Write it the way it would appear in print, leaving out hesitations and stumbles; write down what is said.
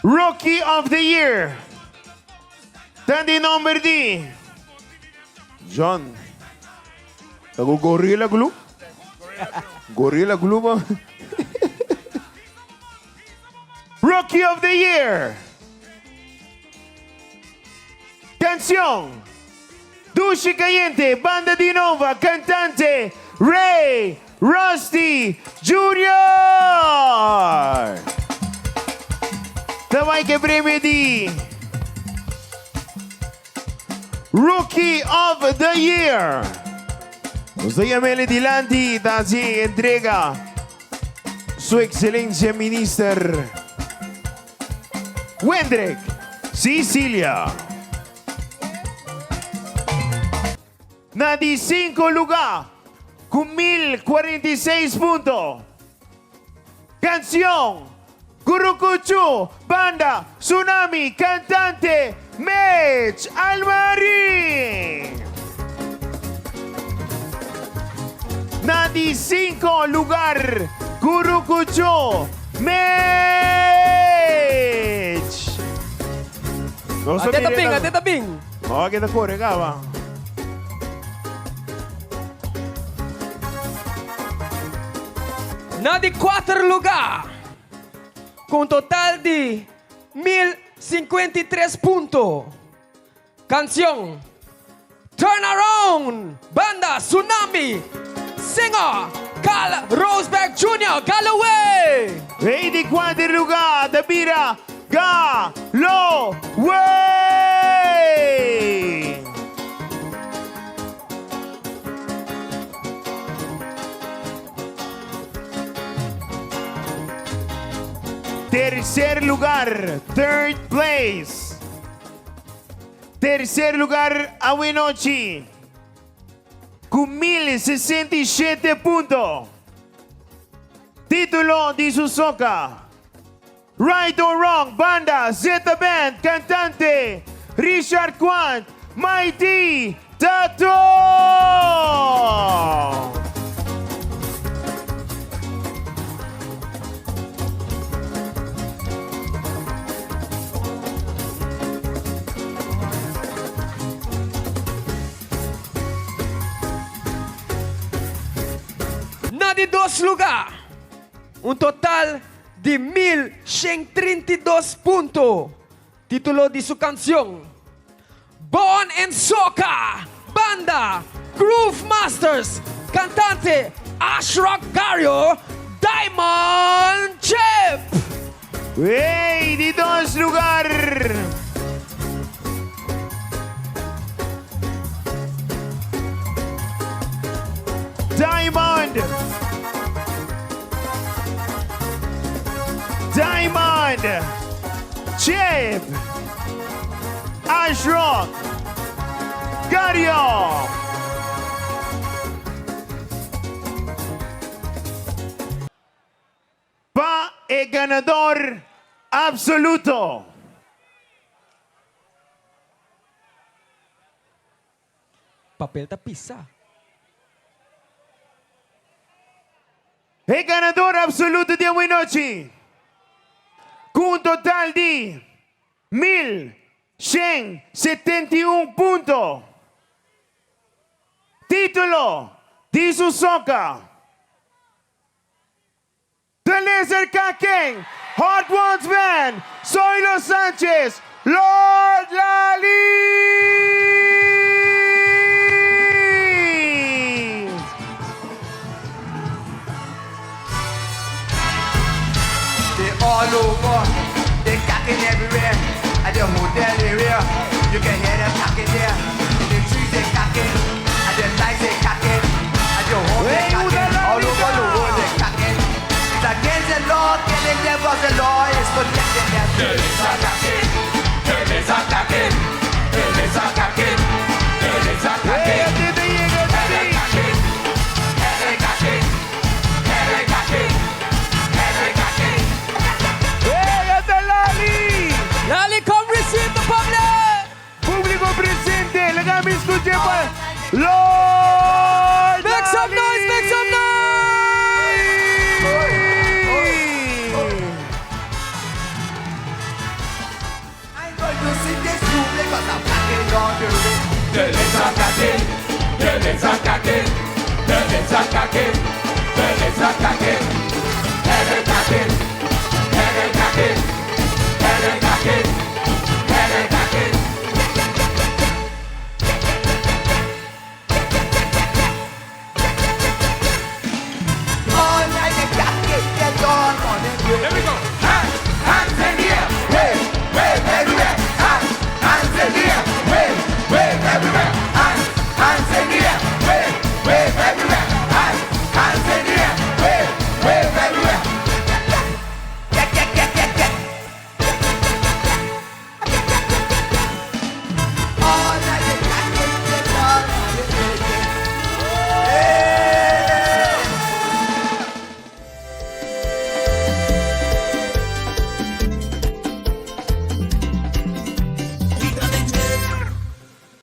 Rookie of the Year. Tandi number D. John. Tago Gorilla Glue? Gorilla Glue ba? Rookie of the Year. Canción. Dushi Caliente, Banda di Nova, cantante Ray Rusty Jr. Давай que premio di Rookie of the Year. Los Yamele Dilanti, así entrega Su Excelencia Minister Wendrick Sicilia. Na di 5 lugar con 1046 puntos. Canción Curucuchu, Banda Tsunami, cantante Mitch Almarín. Na di 5 lugar Curucuchu, Mitch. Ate taping. Oh, kita corre, gaba. Na di 4 lugar, com total de 1053 puntos. Canción Turn Around, Banda Tsunami, singer Carl Roseback Jr. Galloway. Hey, di 4 lugar, Dabira Galloway. Tercer lugar, third place. Tercer lugar, Anochi, con 1067 puntos. Título de su soca. Right or Wrong, Banda Z Band, cantante Richard Quant, Mighty Tattoo. De 2 lugar, total de 1132 puntos. Título de su canción Born in Soca, Banda Groove Masters, cantante Ashrock Gario, Diamond Chip. Hey, de 2 lugar. Diamond Chip Ashrock Gario. Pa el ganador absoluto. Papel tapiza. El ganador absoluto de Anochi, con un total de 1171 puntos. Título de su soca. The Laser Kaken, Hot Ones Band, Soy Los Sánchez, Lord Lali. All over, they cocking everywhere. At the hotel area, you can hear them cocking there. In the trees they cocking, at the lights they cocking, at your home they cocking. All over the world they cocking. It's against the law, killing them, but the law is protecting them. They are cocking, they are cocking, they are cocking, they are cocking. Lali, come receive the public. Público presente, le damos escuche para Lord. Make some noise, make some noise. caquen, belleza caquen.